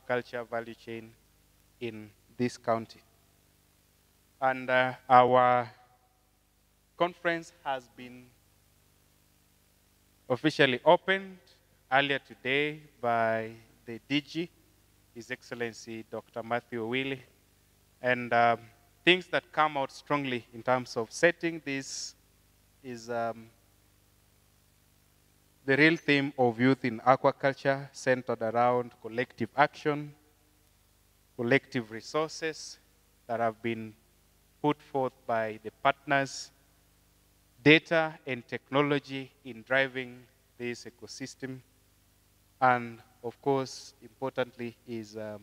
aquaculture value chain in this county. And our conference has been officially opened earlier today by the DG, His Excellency Dr. Matthew Owili. And things that come out strongly in terms of setting this is the real theme of youth in aquaculture, centered around collective action, collective resources that have been put forth by the partners, data and technology in driving this ecosystem, and of course, importantly, is the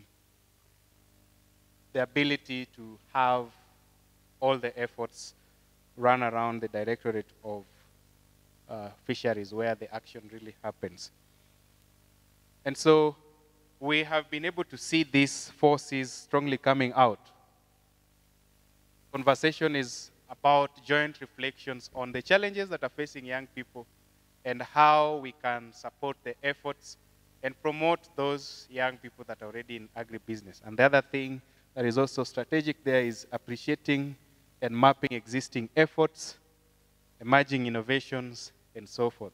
ability to have all the efforts run around the Directorate of Fisheries, where the action really happens. And so we have been able to see these forces strongly coming out. Conversation is about joint reflections on the challenges that are facing young people and how we can support the efforts and promote those young people that are already in agribusiness. And the other thing that is also strategic there is appreciating and mapping existing efforts, emerging innovations, and so forth.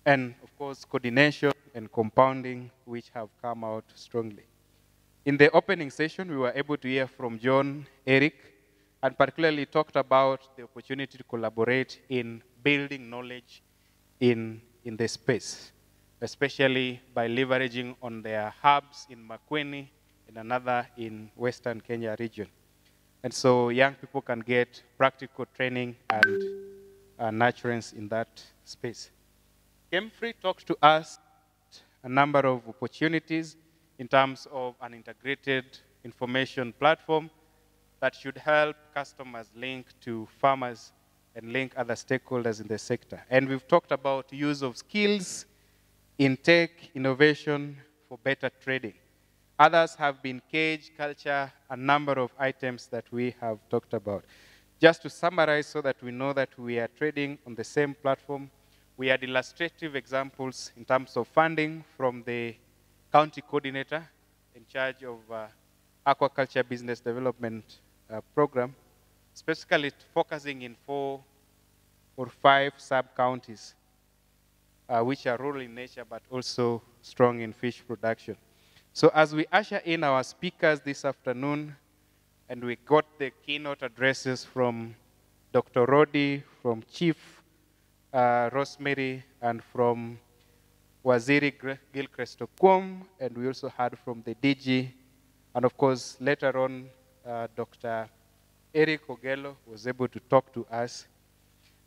And of course, coordination and compounding, which have come out strongly. In the opening session, we were able to hear from John, Eric, and particularly talked about the opportunity to collaborate in building knowledge in the space, especially by leveraging on their hubs in Makueni and another in Western Kenya region. And so young people can get practical training and nurturance in that space. Kemfree talked to us a number of opportunities in terms of an integrated information platform that should help customers link to farmers and link other stakeholders in the sector. And we've talked about use of skills in tech, innovation for better trading. Others have been cage, culture, a number of items that we have talked about. Just to summarize so that we know that we are trading on the same platform, we had illustrative examples in terms of funding from the county coordinator in charge of aquaculture business development program, specifically focusing in 4 or 5 sub-counties, which are rural in nature but also strong in fish production. So as we usher in our speakers this afternoon, and we got the keynote addresses from Dr. Rodi, from Chief Rosemary, and from Waziri Gilchrist Okwom, and we also heard from the DG, and of course, later on, Dr. Eric Ogello was able to talk to us.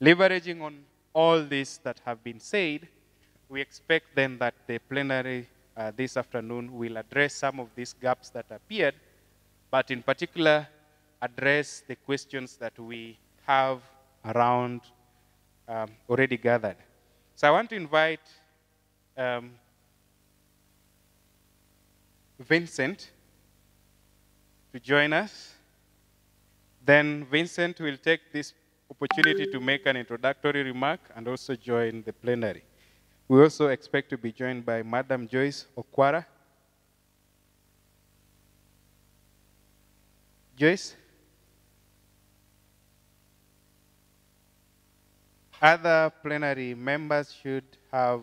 Leveraging on all this that have been said, we expect then that the plenary this afternoon will address some of these gaps that appeared, but in particular, address the questions that we have around already gathered. So I want to invite Vincent to join us. Then Vincent will take this opportunity to make an introductory remark and also join the plenary. We also expect to be joined by Madam Joyce Okwara. Joyce? Other plenary members should have,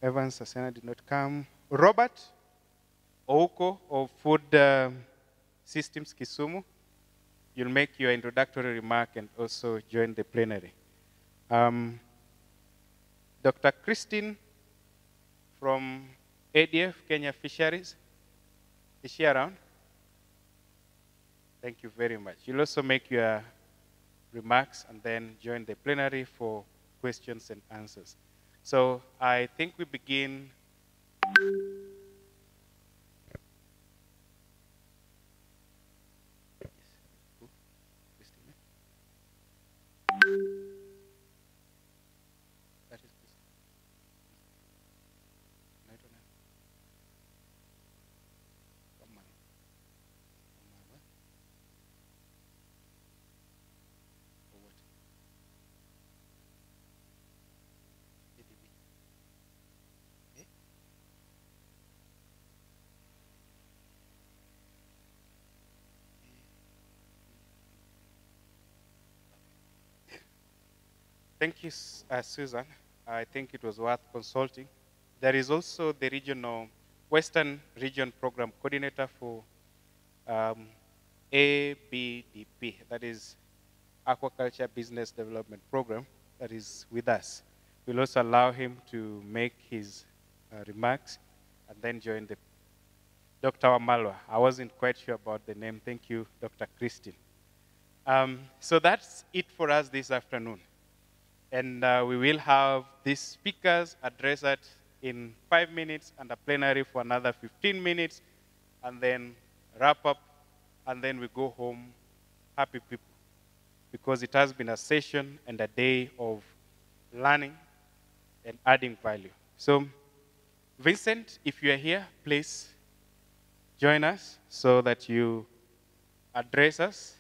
Evans Asena did not come. Robert Ouko of Food Systems Kisumu, you'll make your introductory remark and also join the plenary. Dr. Christine from ADF, Kenya Fisheries, is she around? Thank you very much. You'll also make your remarks and then join the plenary for questions and answers. So I think we begin. Thank you, Susan. I think it was worth consulting. There is also the regional, Western Region Program Coordinator for ABDP, that is Aquaculture Business Development Program, that is with us. We'll also allow him to make his remarks and then join the Dr. Wamalwa. I wasn't quite sure about the name. Thank you, Dr. Christine. So that's it for us this afternoon. And we will have these speakers address it in 5 minutes and a plenary for another 15 minutes, and then wrap up, and then we go home happy people, because it has been a session and a day of learning and adding value. So, Vincent, if you are here, please join us so that you address us.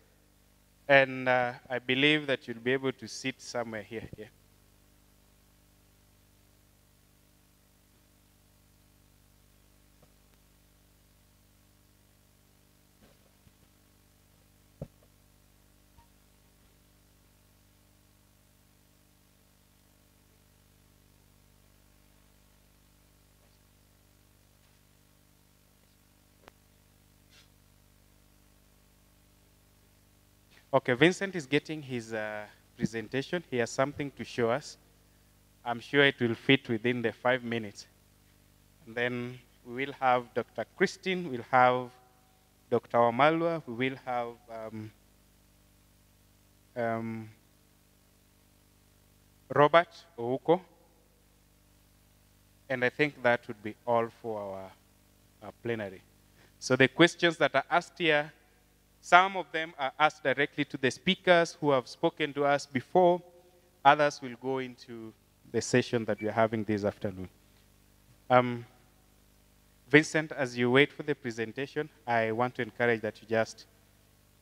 And I believe that you'll be able to sit somewhere here. Yeah. Okay, Vincent is getting his presentation. He has something to show us. I'm sure it will fit within the 5 minutes. And then we will have Dr. Christine, we'll have Dr. Wamalwa, we will have Robert Ouko. And I think that would be all for our plenary. So the questions that are asked here, some of them are asked directly to the speakers who have spoken to us before. Others will go into the session that we're having this afternoon. Vincent, as you wait for the presentation, I want to encourage that you just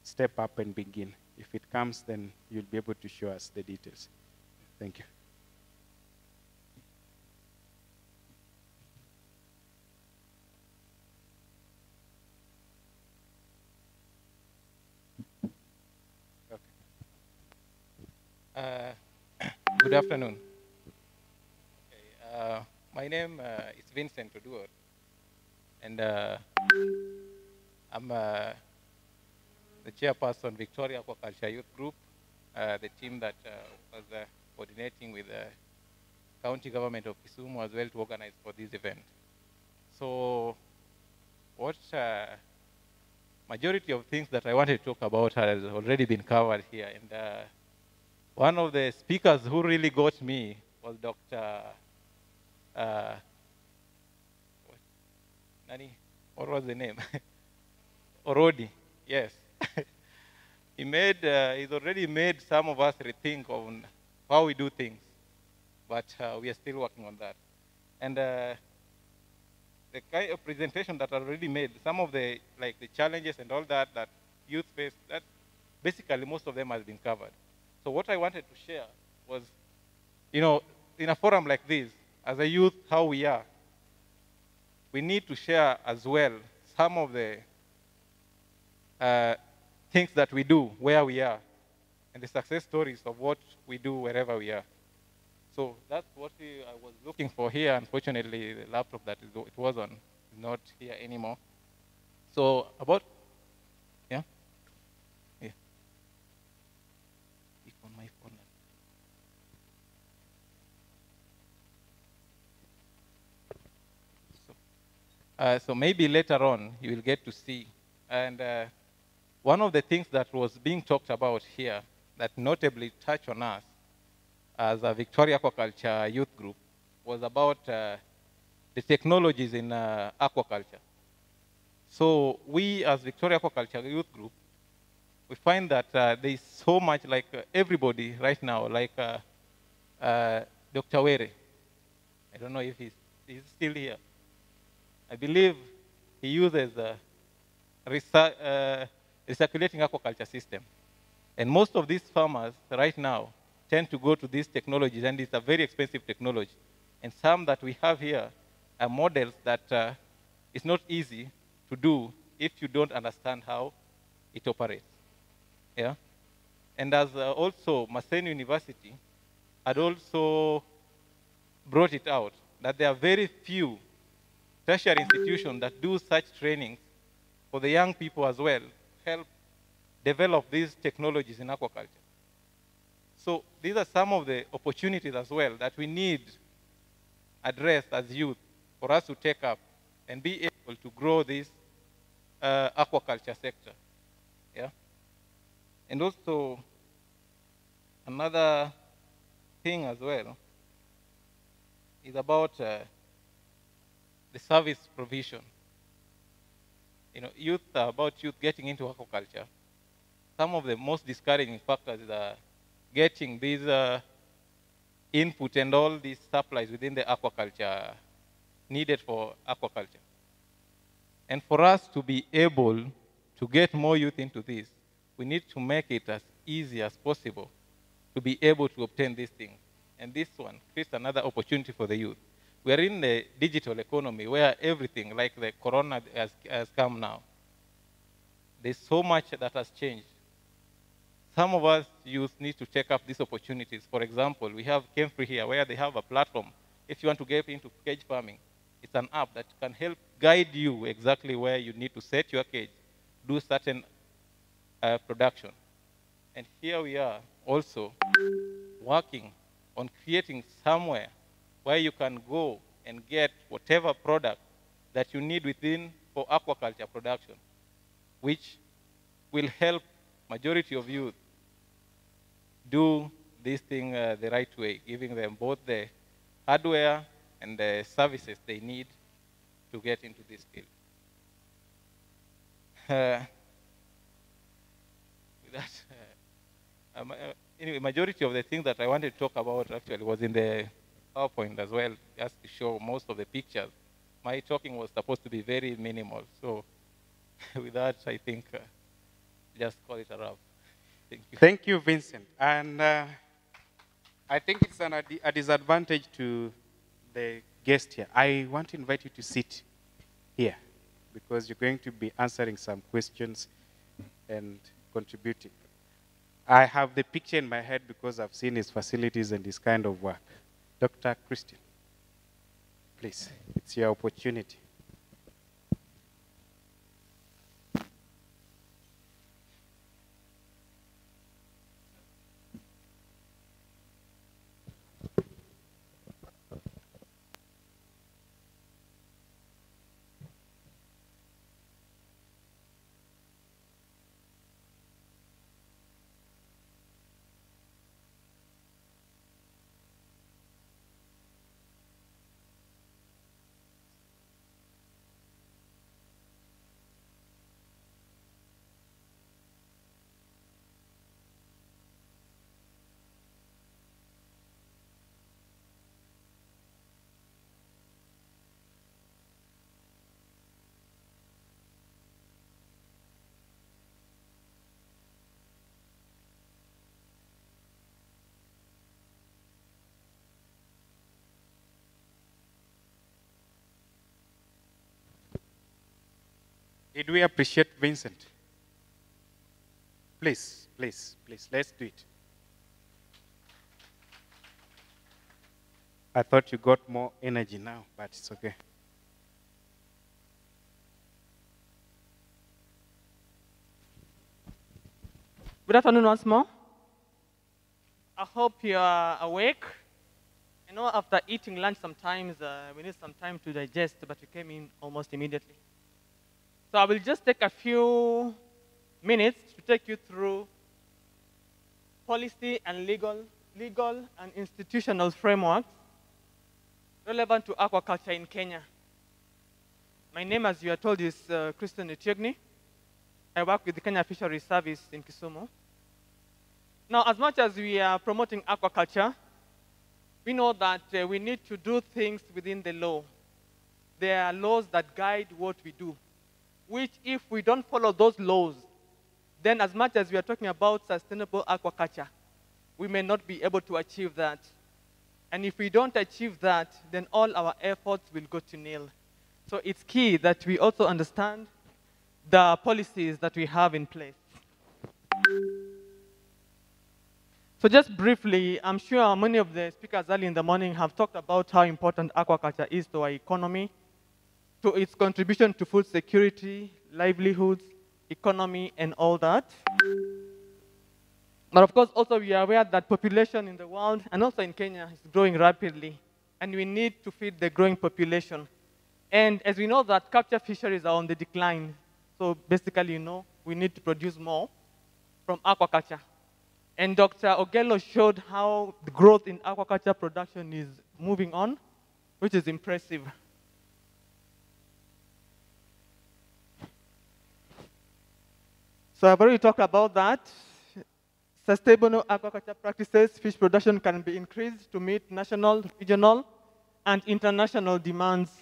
step up and begin. If it comes, then you'll be able to show us the details. Thank you. Good afternoon. Okay, my name is Vincent Oduor, and I'm the chairperson, Victoria Aquaculture Youth Group, the team that was coordinating with the county government of Kisumu as well to organize for this event. So what majority of things that I wanted to talk about has already been covered here. And one of the speakers who really got me was Dr. What was the name? Orodi, yes. He's already made some of us rethink on how we do things, but we are still working on that. And the kind of presentation that I already made, some of the challenges and all that youth face, that basically most of them has been covered. So what I wanted to share was, in a forum like this, as a youth, how we are. We need to share as well some of the things that we do where we are and the success stories of what we do wherever we are. So that's what I was looking for here. Unfortunately, the laptop that it was on is not here anymore. So about, yeah? Yeah. It's on my phone. So maybe later on you will get to see. And one of the things that was being talked about here that notably touched on us as a Victoria Aquaculture Youth Group was about the technologies in aquaculture. So we as Victoria Aquaculture Youth Group, we find that there is so much everybody right now, Dr. Were. I don't know if he's still here. I believe he uses recirculating aquaculture system. And most of these farmers right now tend to go to these technologies, and it's a very expensive technology. And some that we have here are models that it's not easy to do if you don't understand how it operates. Yeah? And as also Maseno University, had also brought it out that there are very few tertiary institutions that do such trainings for the young people as well, help develop these technologies in aquaculture. So these are some of the opportunities as well that we need addressed as youth for us to take up and be able to grow this aquaculture sector. Yeah. And also another thing as well is about the service provision. You know, about youth getting into aquaculture. Some of the most discouraging factors are getting these input and all these supplies within the aquaculture needed for aquaculture. And for us to be able to get more youth into this, we need to make it as easy as possible to be able to obtain these things. And this one creates another opportunity for the youth. We are in the digital economy where everything, like the corona has come now. There's so much that has changed. Some of us youth need to take up these opportunities. For example, we have Camfree here where they have a platform. If you want to get into cage farming, it's an app that can help guide you exactly where you need to set your cage, do certain production. And here we are also working on creating somewhere where you can go and get whatever product that you need within for aquaculture production, which will help majority of youth do this thing the right way, giving them both the hardware and the services they need to get into this field. Anyway, majority of the things that I wanted to talk about actually was in the PowerPoint as well, just to show most of the pictures. My talking was supposed to be very minimal. So with that, I think just call it a wrap. Thank you. Thank you, Vincent. And I think it's a disadvantage to the guest here. I want to invite you to sit here because you're going to be answering some questions and contributing. I have the picture in my head because I've seen his facilities and his kind of work. Dr. Christian, please, it's your opportunity. Did we appreciate Vincent? Please, please, please, let's do it. I thought you got more energy now, but it's okay. Good afternoon once more. I hope you are awake. I know after eating lunch sometimes we need some time to digest, but you came in almost immediately. So I will just take a few minutes to take you through policy and legal and institutional frameworks relevant to aquaculture in Kenya. My name, as you are told, is Christian Etiogni. I work with the Kenya Fisheries Service in Kisumu. Now, as much as we are promoting aquaculture, we know that we need to do things within the law. There are laws that guide what we do, which if we don't follow those laws, then as much as we are talking about sustainable aquaculture, we may not be able to achieve that. And if we don't achieve that, then all our efforts will go to nil. So it's key that we also understand the policies that we have in place. So just briefly, I'm sure many of the speakers early in the morning have talked about how important aquaculture is to our economy, to its contribution to food security, livelihoods, economy, and all that. But of course, also we are aware that population in the world and also in Kenya is growing rapidly, and we need to feed the growing population. And as we know that capture fisheries are on the decline, so basically, we need to produce more from aquaculture. And Dr. Ogello showed how the growth in aquaculture production is moving on, which is impressive. So I've already talked about that. Sustainable aquaculture practices, fish production can be increased to meet national, regional, and international demands.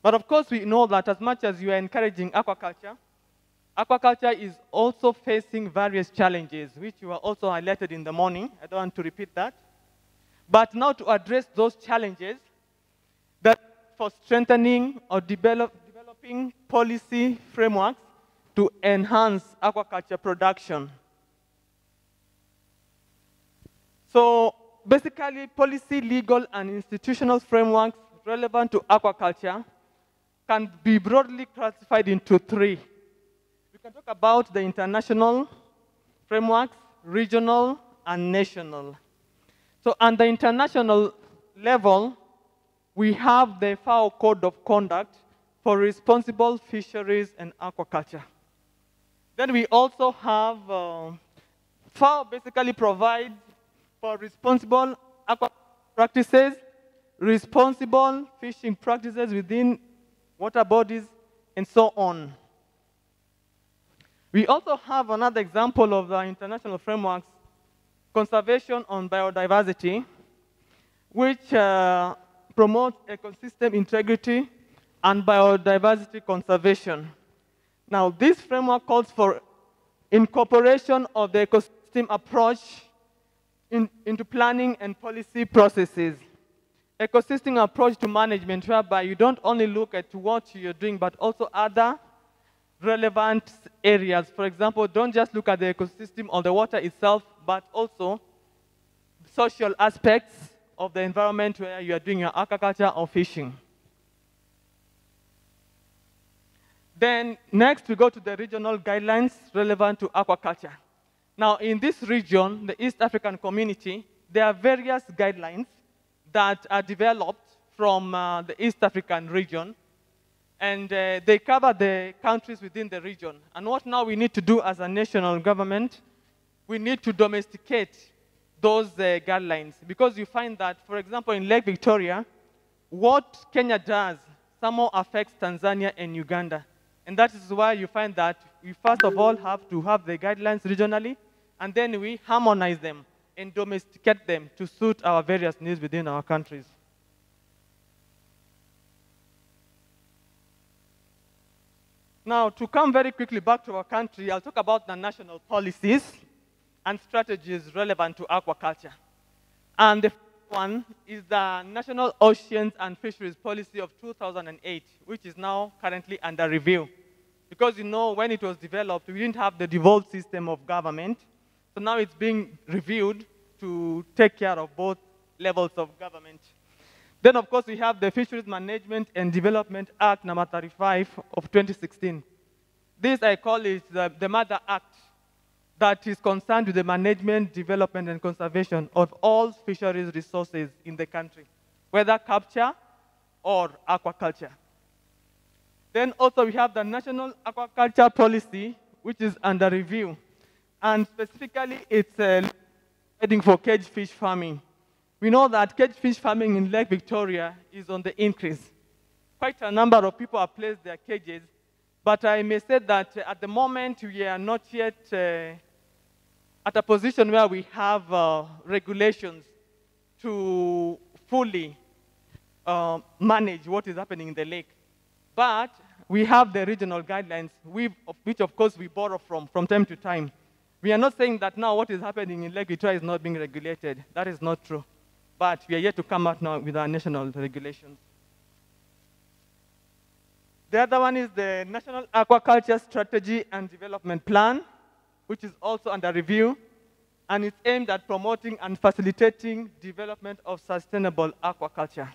But of course, we know that as much as you are encouraging aquaculture, aquaculture is also facing various challenges, which were also highlighted in the morning. I don't want to repeat that. But now to address those challenges, that for strengthening or developing policy frameworks to enhance aquaculture production. So basically, policy, legal, and institutional frameworks relevant to aquaculture can be broadly classified into three. We can talk about the international frameworks, regional, and national. So on the international level, we have the FAO Code of Conduct for Responsible Fisheries and Aquaculture. Then we also have, FAO basically provides for responsible aqua practices, responsible fishing practices within water bodies, and so on. We also have another example of the international frameworks, Conservation on Biodiversity, which promotes ecosystem integrity and biodiversity conservation. Now, this framework calls for incorporation of the ecosystem approach into planning and policy processes. Ecosystem approach to management, whereby you don't only look at what you're doing, but also other relevant areas. For example, don't just look at the ecosystem or the water itself, but also social aspects of the environment where you are doing your aquaculture or fishing. Then next, we go to the regional guidelines relevant to aquaculture. Now, in this region, the East African community, there are various guidelines that are developed from the East African region, and they cover the countries within the region. And what now we need to do as a national government, we need to domesticate those guidelines, because you find that, for example, in Lake Victoria, what Kenya does somehow affects Tanzania and Uganda. And that is why you find that we first of all have to have the guidelines regionally, and then we harmonize them and domesticate them to suit our various needs within our countries. Now, to come very quickly back to our country, I'll talk about the national policies and strategies relevant to aquaculture. And the first one is the National Oceans and Fisheries Policy of 2008, which is now currently under review. Because when it was developed, we didn't have the devolved system of government. So now it's being reviewed to take care of both levels of government. Then, of course, we have the Fisheries Management and Development Act number 35 of 2016. This I call it the Mother Act that is concerned with the management, development, and conservation of all fisheries resources in the country, whether capture or aquaculture. Then also we have the National Aquaculture Policy, which is under review. And specifically, it's heading for cage fish farming. We know that cage fish farming in Lake Victoria is on the increase. Quite a number of people have placed their cages, but I may say that at the moment we are not yet at a position where we have regulations to fully manage what is happening in the lake. But we have the regional guidelines, which of course we borrow from time to time. We are not saying that now what is happening in Lake Victoria is not being regulated. That is not true. But we are yet to come out now with our national regulations. The other one is the National Aquaculture Strategy and Development Plan, which is also under review. and it's aimed at promoting and facilitating development of sustainable aquaculture.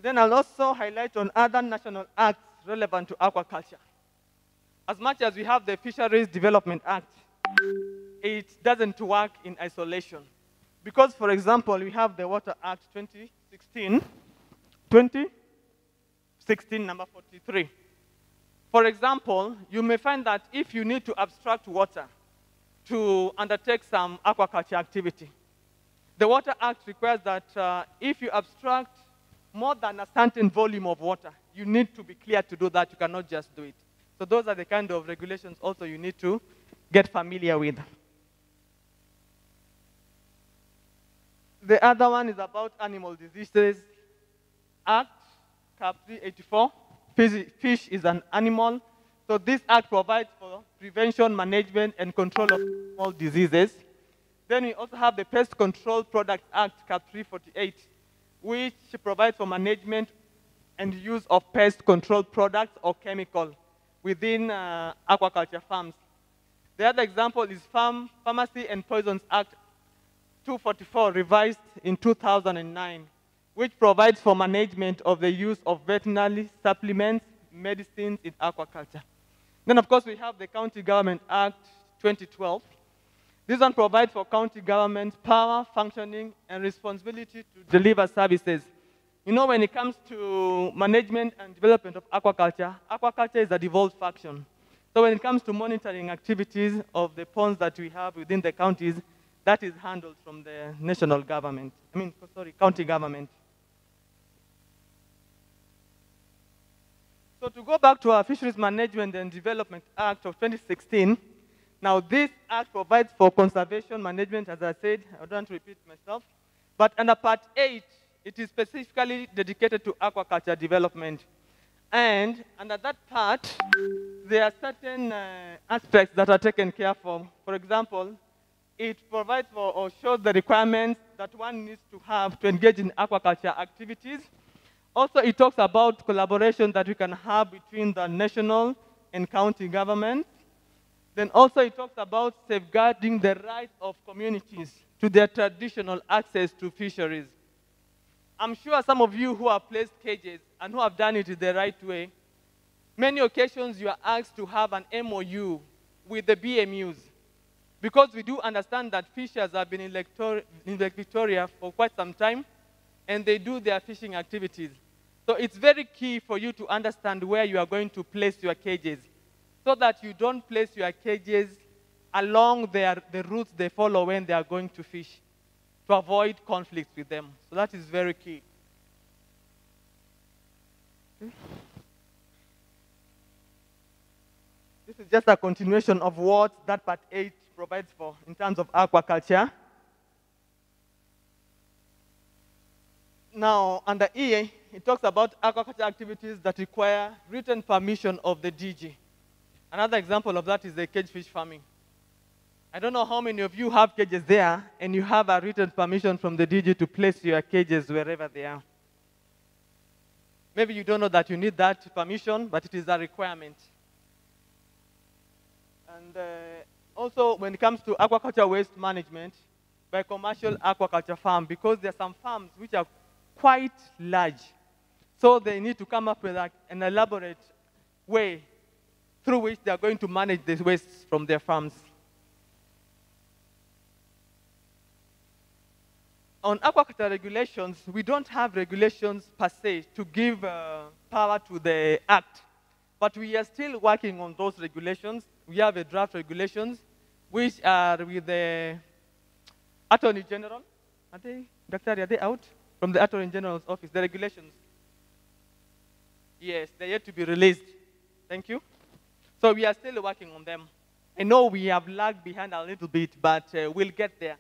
Then I'll also highlight on other national acts relevant to aquaculture. As much as we have the Fisheries Development Act, it doesn't work in isolation. Because, for example, we have the Water Act 2016, number 43. For example, you may find that if you need to abstract water to undertake some aquaculture activity, the Water Act requires that if you abstract more than a certain volume of water, you need to be clear to do that. You cannot just do it. So those are the kind of regulations also you need to get familiar with. The other one is about Animal Diseases Act, Cap 384. Fish is an animal. So this act provides for prevention, management, and control of animal diseases. Then we also have the Pest Control Products Act, Cap 348, which provides for management and use of pest control products or chemical within aquaculture farms. The other example is Pharmacy and Poisons Act 244, revised in 2009, which provides for management of the use of veterinary supplements, medicines in aquaculture. Then, of course, we have the County Government Act 2012. This one provides for county government power, functioning, and responsibility to deliver services. You know, when it comes to management and development of aquaculture, aquaculture is a devolved function. So when it comes to monitoring activities of the ponds that we have within the counties, that is handled from the national government, county government. So to go back to our Fisheries Management and Development Act of 2016, now this act provides for conservation management, as I said, I don't want to repeat myself, but under Part 8, it is specifically dedicated to aquaculture development. And under that part, there are certain aspects that are taken care of. For example, it provides for or shows the requirements that one needs to have to engage in aquaculture activities. Also, it talks about collaboration that we can have between the national and county governments. Then also it talks about safeguarding the rights of communities to their traditional access to fisheries. I'm sure some of you who have placed cages and who have done it the right way, many occasions you are asked to have an MOU with the BMUs, because we do understand that fishers have been in Lake Victoria for quite some time, and they do their fishing activities. So it's very key for you to understand where you are going to place your cages, so that you don't place your cages along the routes they follow when they are going to fish, to avoid conflicts with them. So that is very key. Okay. This is just a continuation of what that Part 8 provides for in terms of aquaculture. Now, under EA, it talks about aquaculture activities that require written permission of the DG. Another example of that is the cage fish farming. I don't know how many of you have cages there and you have a written permission from the DG to place your cages wherever they are. Maybe you don't know that you need that permission, but it is a requirement. And also, when it comes to aquaculture waste management by commercial aquaculture farm, because there are some farms which are quite large, so they need to come up with an elaborate way through which they are going to manage the waste from their farms. On aquaculture regulations, we don't have regulations per se to give power to the Act, but we are still working on those regulations. We have a draft regulations, which are with the Attorney General. Are they out? From the Attorney General's office, the regulations. Yes, they're yet to be released. Thank you. So we are still working on them. I know we have lagged behind a little bit, but we'll get there.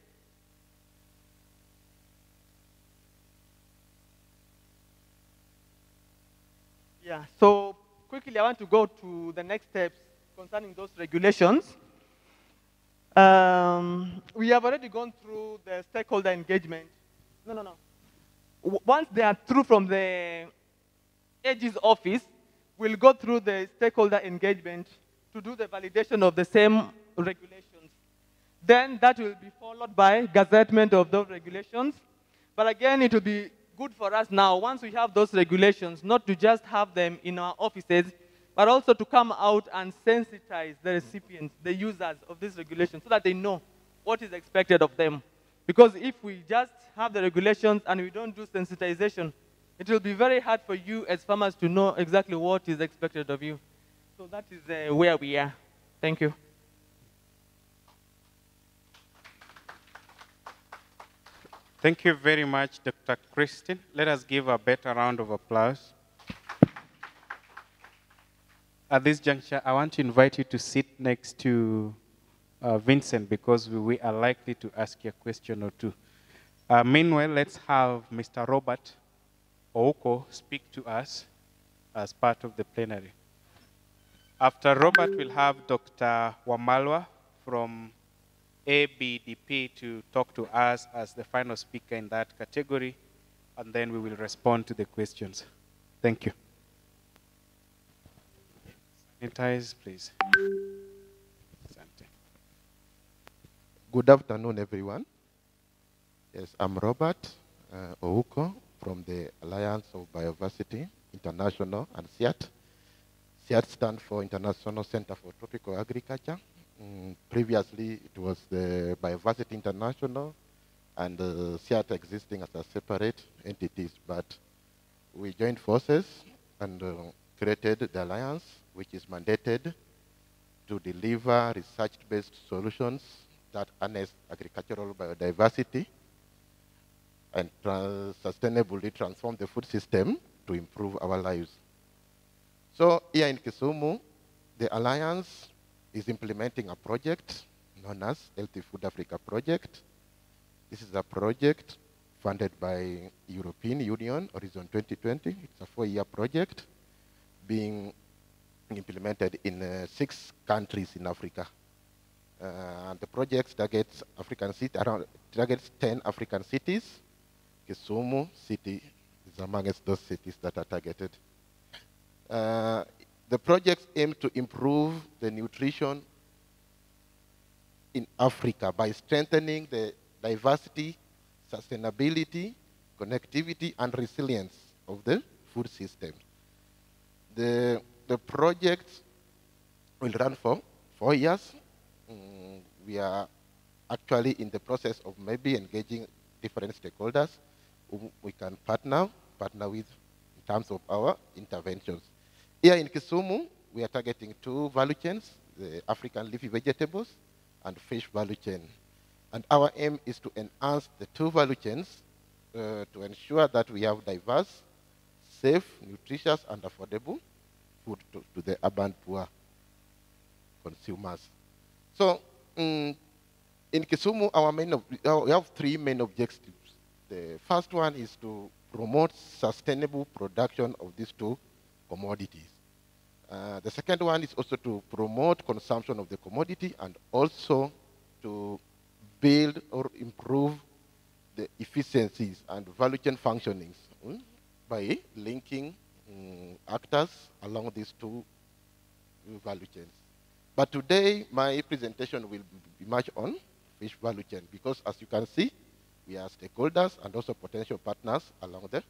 Yeah, so quickly I want to go to the next steps concerning those regulations. We have already gone through the stakeholder engagement. No. Once they are through from the AG's office, we'll go through the stakeholder engagement to do the validation of the same regulations. Then that will be followed by gazettement of those regulations. But again, it will be good for us now, once we have those regulations, not to just have them in our offices, but also to come out and sensitize the recipients, the users of this regulation, so that they know what is expected of them. Because if we just have the regulations and we don't do sensitization, it will be very hard for you as farmers to know exactly what is expected of you. So that is where we are. Thank you. Thank you very much, Dr. Christine. Let us give a better round of applause. At this juncture, I want to invite you to sit next to Vincent, because we are likely to ask you a question or two. Meanwhile, let's have Mr. Robert Ouko speak to us as part of the plenary. After Robert, we'll have Dr. Wamalwa from ABDP to talk to us as the final speaker in that category, and then we will respond to the questions. Thank you. Sanitize, please. Good afternoon, everyone. Yes, I'm Robert Ouko from the Alliance of Biodiversity International and SIAT. SIAT stands for International Center for Tropical Agriculture. Previously, it was the Biodiversity International and SIAT existing as a separate entities, but we joined forces and created the Alliance, which is mandated to deliver research-based solutions that harness agricultural biodiversity and sustainably transform the food system to improve our lives. So here in Kisumu, the Alliance is implementing a project known as Healthy Food Africa Project. This is a project funded by European Union, Horizon 2020. It's a 4-year project being implemented in 6 countries in Africa. And the project targets targets 10 African cities. Kisumu city is amongst those cities that are targeted. The projects aim to improve the nutrition in Africa by strengthening the diversity, sustainability, connectivity, and resilience of the food system. The project will run for 4 years. We are actually in the process of maybe engaging different stakeholders whom we can partner with in terms of our interventions. Here in Kisumu, we are targeting 2 value chains, the African leafy vegetables and fish value chain. And our aim is to enhance the 2 value chains to ensure that we have diverse, safe, nutritious, and affordable food to the urban poor consumers. So in Kisumu, we have 3 main objectives. The first one is to promote sustainable production of these 2 commodities. The second one is also to promote consumption of the commodity and also to build or improve the efficiencies and value chain functionings by linking actors along these 2 value chains. But today, my presentation will be much on fish value chain because, as you can see, we are stakeholders and also potential partners along the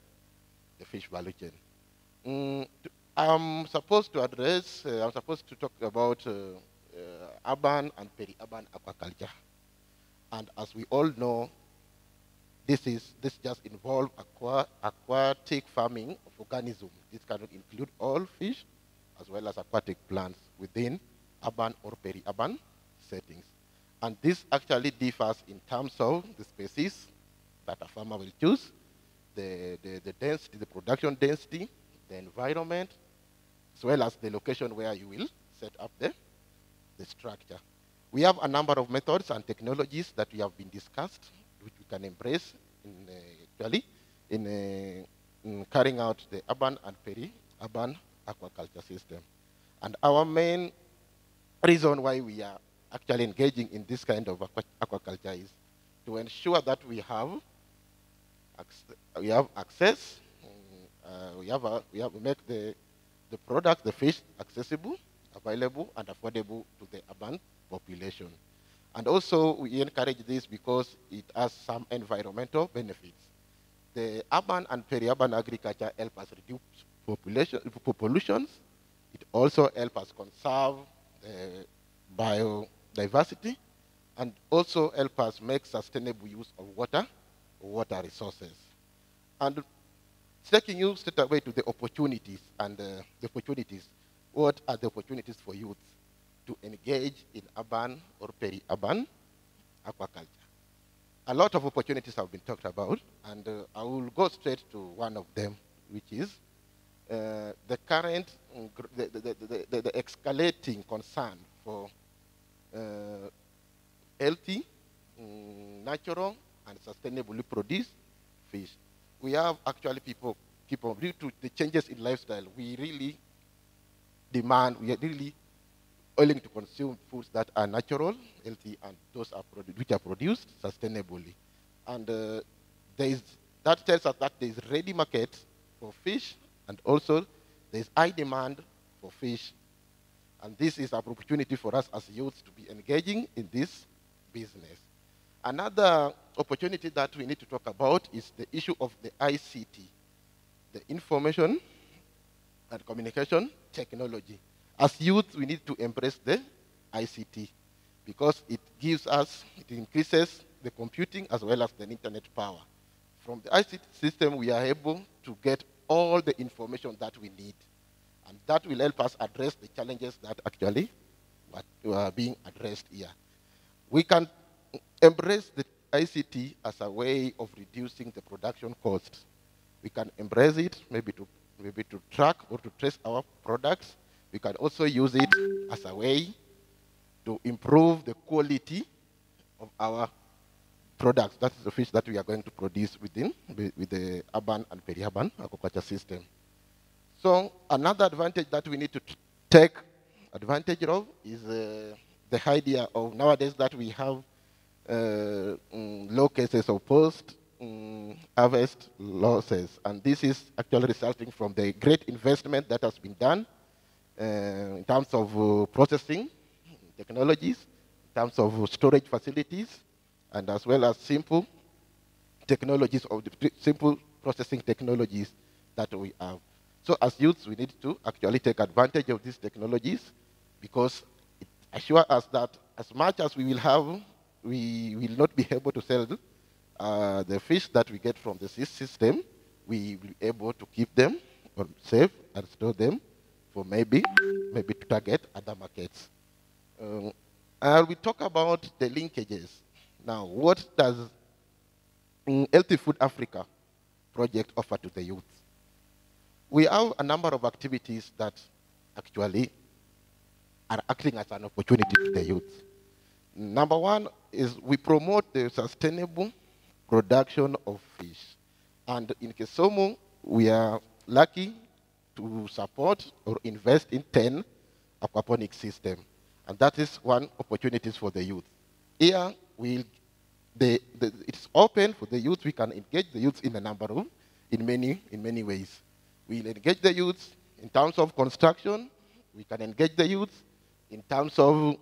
fish value chain. I'm supposed to talk about urban and peri-urban aquaculture. And as we all know, this just involves aquatic farming of organisms. This cannot include all fish as well as aquatic plants within urban or peri-urban settings. And this actually differs in terms of the species that a farmer will choose, the density, the production density, the environment, as well as the location where you will set up the structure. We have a number of methods and technologies that we have been discussed, which we can embrace in carrying out the urban and peri-urban aquaculture system. And our main reason why we are actually engaging in this kind of aquaculture is to ensure that we have access, we make the product, the fish, accessible available and affordable to the urban population. And also, we encourage this because it has some environmental benefits. The urban and peri-urban agriculture help us reduce pollutions. It also helps us conserve biodiversity and also help us make sustainable use of water resources. And taking you straight away to the opportunities and the opportunities. What are the opportunities for youth to engage in urban or peri-urban aquaculture? A lot of opportunities have been talked about, and I will go straight to one of them, which is the current, the escalating concern for healthy, natural, and sustainably produced fish. We have actually people, due to the changes in lifestyle, we really are really willing to consume foods that are natural, healthy, and those are which are produced sustainably. And that tells us that there is ready market for fish, and also there is high demand for fish. And this is an opportunity for us as youths to be engaging in this business. Another opportunity that we need to talk about is the issue of the ICT, the information and communication technology. As youth, we need to embrace the ICT because it increases the computing as well as the internet power. From the ICT system, we are able to get all the information that we need. And that will help us address the challenges that actually are being addressed here. We can embrace the ICT as a way of reducing the production costs. We can embrace it maybe to track or to trace our products. We can also use it as a way to improve the quality of our products. That is the fish that we are going to produce with the urban and peri-urban aquaculture system. So another advantage that we need to take advantage of is the idea of nowadays that we have low cases of post-harvest losses. And this is actually resulting from the great investment that has been done in terms of processing technologies, in terms of storage facilities, and as well as simple technologies, of the simple processing technologies that we have. So as youths, we need to actually take advantage of these technologies because it assures us that as much as we will have, we will not be able to sell the fish that we get from the system. We will be able to keep them or save and store them for maybe to target other markets. We talk about the linkages. Now, what does Healthy Food Africa project offer to the youth? We have a number of activities that actually are acting as an opportunity to the youth. Number one is we promote the sustainable production of fish. And in Kisumu, we are lucky to support or invest in 10 aquaponic systems. And that is one opportunity for the youth. Here, it's open for the youth. We can engage the youth in many ways. We'll engage the youth in terms of construction. We can engage the youth in terms of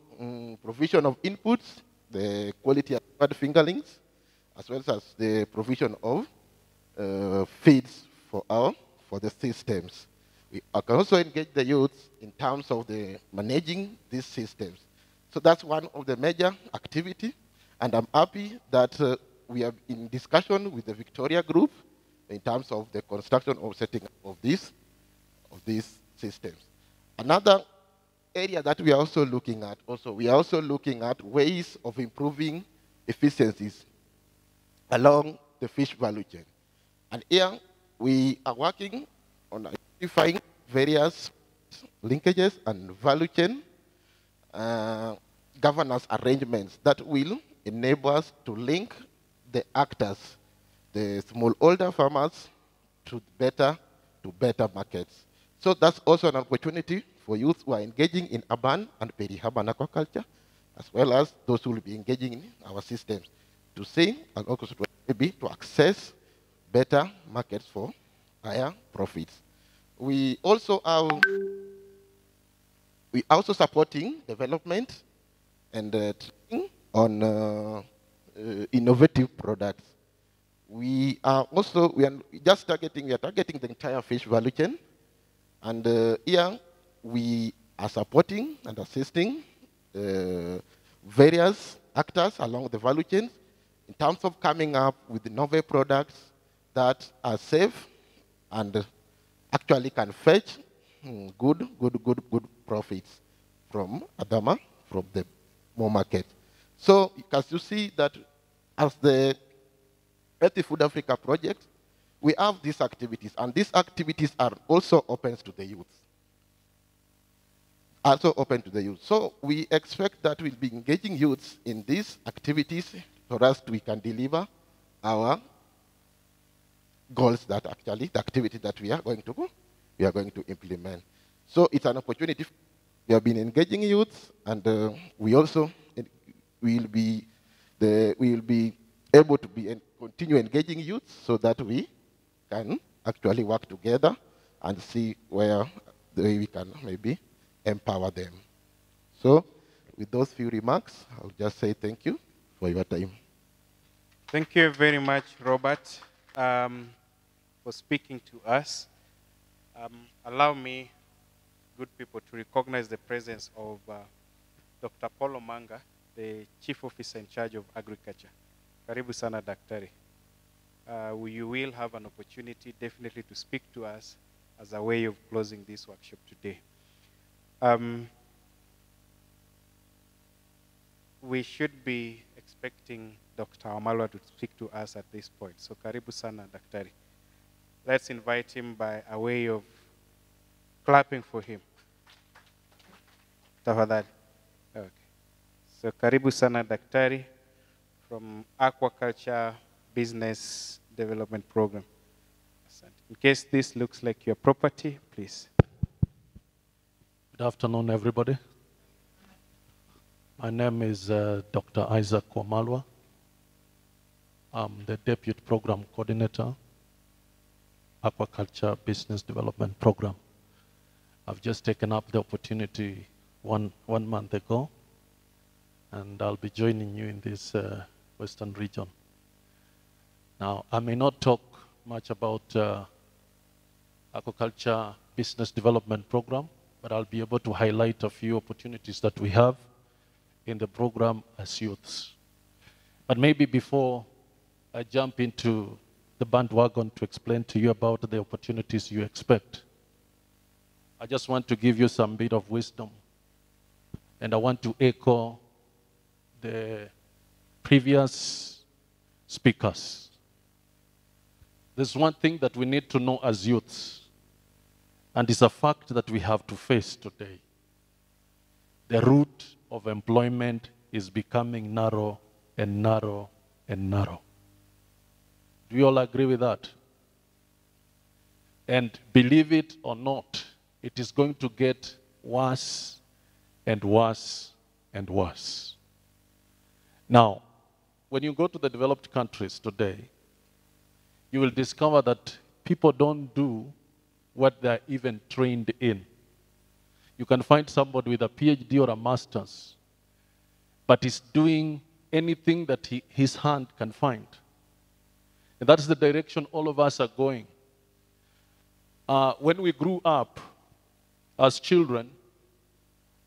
provision of inputs, the quality of fingerlings, as well as the provision of feeds for the systems. We can also engage the youth in terms of managing these systems. So that's one of the major activity, and I'm happy that we are in discussion with the Victoria Group in terms of the construction or setting up of these systems. Another area that we are also looking at, ways of improving efficiencies along the fish value chain. And here we are working on identifying various linkages and value chain governance arrangements that will enable us to link the actors, the smallholder farmers, to better markets. So that's also an opportunity for youth who are engaging in urban and peri-urban aquaculture, as well as those who will be engaging in our systems to see and also to access better markets for higher profits. We also have we also supporting development and training on innovative products. We are targeting the entire fish value chain. And here we are supporting and assisting various actors along the value chain in terms of coming up with novel products that are safe and actually can fetch good profits from Adama, from the more market. So as you see that as the Healthy Food Africa project, we have these activities, and these activities are also open to the youth. So we expect that we'll be engaging youths in these activities so us we can deliver our goals that actually, the activity that we are going to implement. So it's an opportunity. We have been engaging youths, and we also will be able to continue engaging youth so that we can actually work together and see where we can maybe empower them. So with those few remarks, I'll just say thank you for your time. Thank you very much, Robert, for speaking to us. Allow me, good people, to recognize the presence of Dr. Paulo Manga, the Chief Officer in charge of Agriculture. Karibu sana, Daktari. You will have an opportunity definitely to speak to us as a way of closing this workshop today. We should be expecting Dr. Wamalwa to speak to us at this point. So karibu sana, Daktari. Let's invite him by a way of clapping for him. Tafadhali. Okay. So karibu sana, Daktari, from Aquaculture Business Development Program. In case this looks like your property, please. Good afternoon, everybody. My name is Dr. Isaac Wamalwa. I'm the Deputy Program Coordinator, Aquaculture Business Development Program. I've just taken up the opportunity one month ago, and I'll be joining you in this Western region. Now, I may not talk much about Aquaculture Business Development Program, but I'll be able to highlight a few opportunities that we have in the program as youths. But maybe before I jump into the bandwagon to explain to you about the opportunities you expect, I just want to give you some bit of wisdom. And I want to echo the previous speakers. There's one thing that we need to know as youths, and it's a fact that we have to face today. The route of employment is becoming narrow and narrow and narrow. Do you all agree with that? And believe it or not, it is going to get worse and worse and worse. Now, when you go to the developed countries today, you will discover that people don't do what they're even trained in. You can find somebody with a PhD or a master's, but is doing anything that his hand can find. And that's the direction all of us are going. When we grew up as children,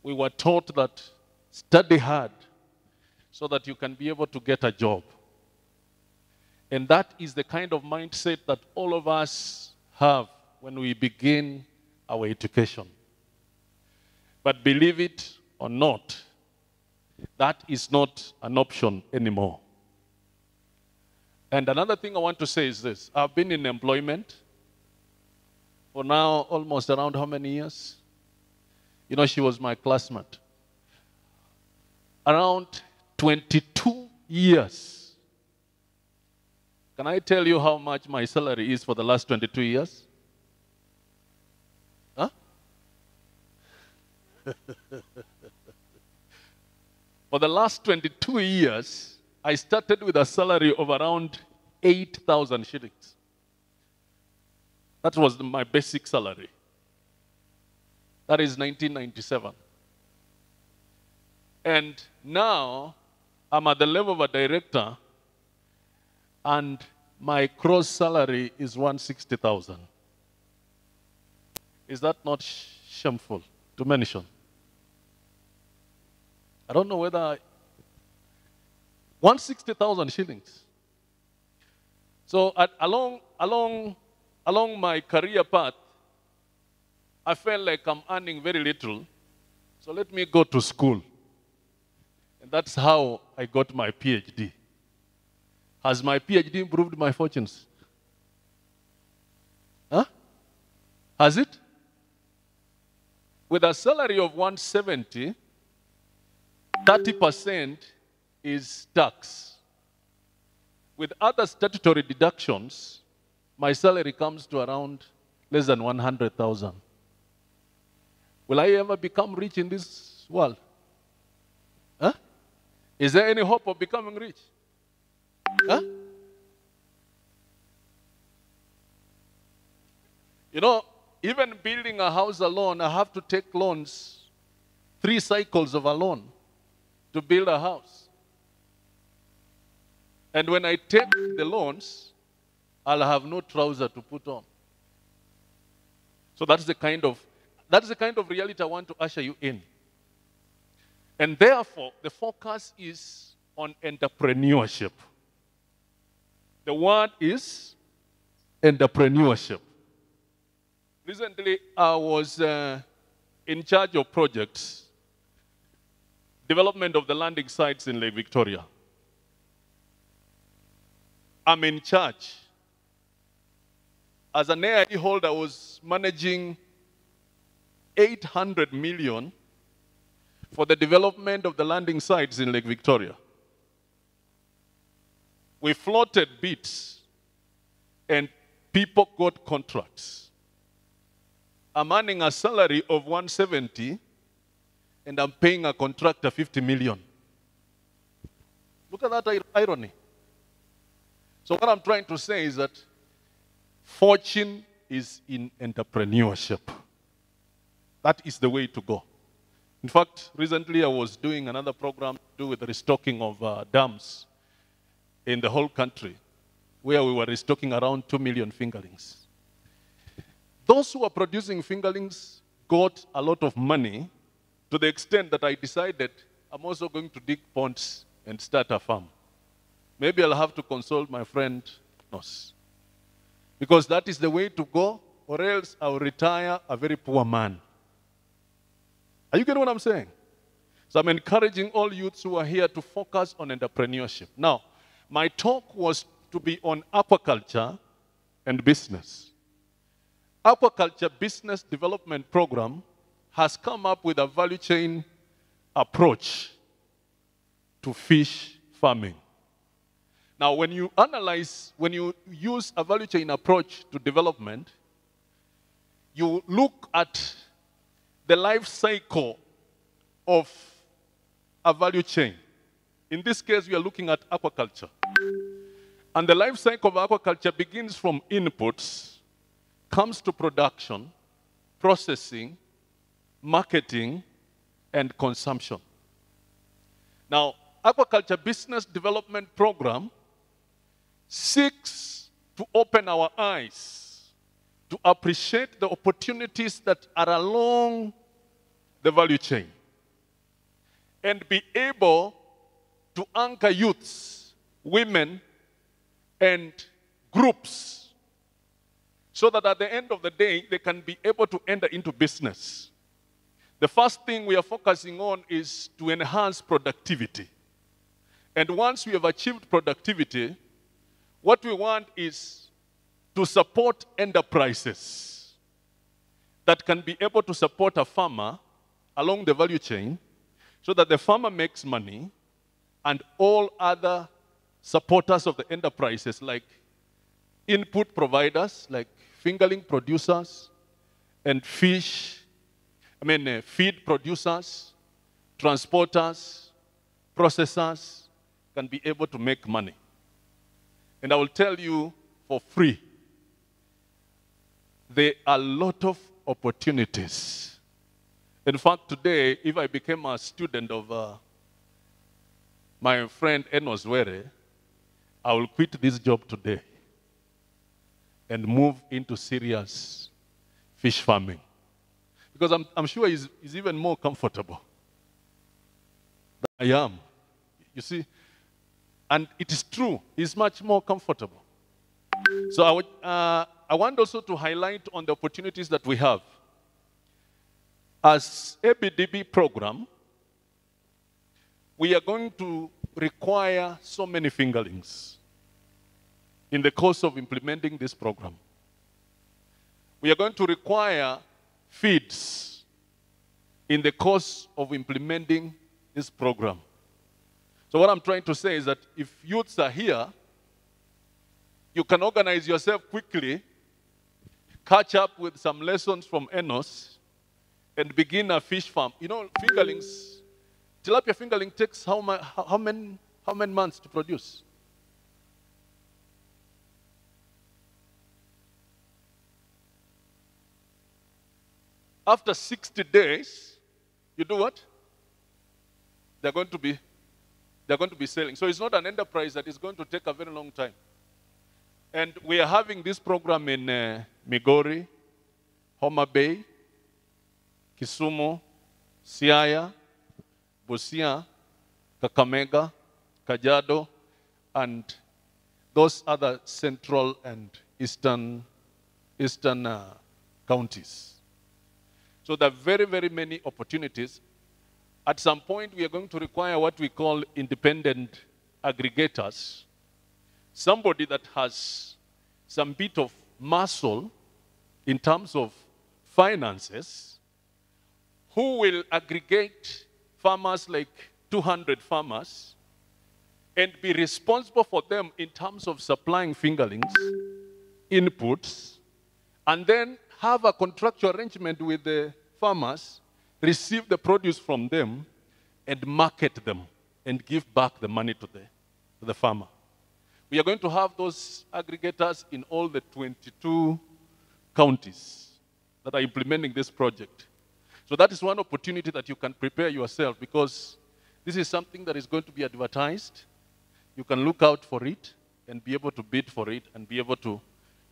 we were taught that study hard so that you can be able to get a job. And that is the kind of mindset that all of us have when we begin our education. But believe it or not, that is not an option anymore. And another thing I want to say is this. I've been in employment for now almost around how many years? You know, she was my classmate. Around 22 years. Can I tell you how much my salary is for the last 22 years? Huh? For the last 22 years, I started with a salary of around 8,000 shillings. That was my basic salary. That is 1997. And now I'm at the level of a director, and my gross salary is 160,000. Is that not shameful to mention? I don't know whether 160,000 shillings. So along my career path, I felt like I'm earning very little. So let me go to school. And that's how I got my PhD. Has my PhD improved my fortunes? Huh? Has it? With a salary of 170, 30% is tax. With other statutory deductions, my salary comes to around less than 100,000. Will I ever become rich in this world? Huh? Is there any hope of becoming rich? Huh? You know, even building a house alone, I have to take loans, 3 cycles of a loan to build a house. And when I take the loans, I'll have no trouser to put on. So that's the kind of reality I want to usher you in. And therefore, the focus is on entrepreneurship. The word is entrepreneurship. Recently, I was in charge of projects, development of the landing sites in Lake Victoria. I'm in charge. As an AID holder, I was managing 800 million for the development of the landing sites in Lake Victoria. We floated bids, and people got contracts. I'm earning a salary of 170, and I'm paying a contractor 50 million. Look at that irony. So what I'm trying to say is that fortune is in entrepreneurship. That is the way to go. In fact, recently I was doing another program to do with the restocking of dams in the whole country, where we were restocking around 2 million fingerlings. Those who are producing fingerlings got a lot of money, to the extent that I decided I'm also going to dig ponds and start a farm. Maybe I'll have to consult my friend Nos, because that is the way to go, or else I'll retire a very poor man. Are you getting what I'm saying? So I'm encouraging all youths who are here to focus on entrepreneurship. Now, my talk was to be on aquaculture and business. Aquaculture Business Development Program has come up with a value chain approach to fish farming. Now, when you use a value chain approach to development, you look at the life cycle of a value chain. In this case, we are looking at aquaculture. And the life cycle of aquaculture begins from inputs, comes to production, processing, marketing, and consumption. Now, Aquaculture Business Development Program seeks to open our eyes to appreciate the opportunities that are along the value chain and be able to anchor youths, women, and groups so that at the end of the day, they can be able to enter into business. The first thing we are focusing on is to enhance productivity. And once we have achieved productivity, what we want is to support enterprises that can be able to support a farmer along the value chain so that the farmer makes money and all other supporters of the enterprises like input providers, like fingerling producers and feed producers, transporters, processors can be able to make money. And I will tell you for free, there are a lot of opportunities. In fact, today, if I became a student of my friend Enos Were, I will quit this job today and move into serious fish farming. Because I'm sure he's even more comfortable than I am. You see? And it is true, he's much more comfortable. So I want also to highlight on the opportunities that we have. As ABDB program, we are going to require so many fingerlings in the course of implementing this program. We are going to require feeds in the course of implementing this program. So what I'm trying to say is that if youths are here, you can organize yourself quickly, catch up with some lessons from Enos, and begin a fish farm. You know, fingerlings, tilapia fingerling takes how many months to produce? After 60 days, you do what? They're going to be selling. So it's not an enterprise that is going to take a very long time. And we are having this program in Migori, Homa Bay, Kisumu, Siaya, Busia, Kakamega, Kajiado, and those other central and eastern counties. So there are very, very many opportunities. At some point, we are going to require what we call independent aggregators, somebody that has some bit of muscle in terms of finances, who will aggregate farmers like 200 farmers and be responsible for them in terms of supplying fingerlings, inputs, and then have a contractual arrangement with the farmers, receive the produce from them, and market them, and give back the money to the farmer. We are going to have those aggregators in all the 22 counties that are implementing this project. So that is one opportunity that you can prepare yourself, because this is something that is going to be advertised. You can look out for it and be able to bid for it and be able to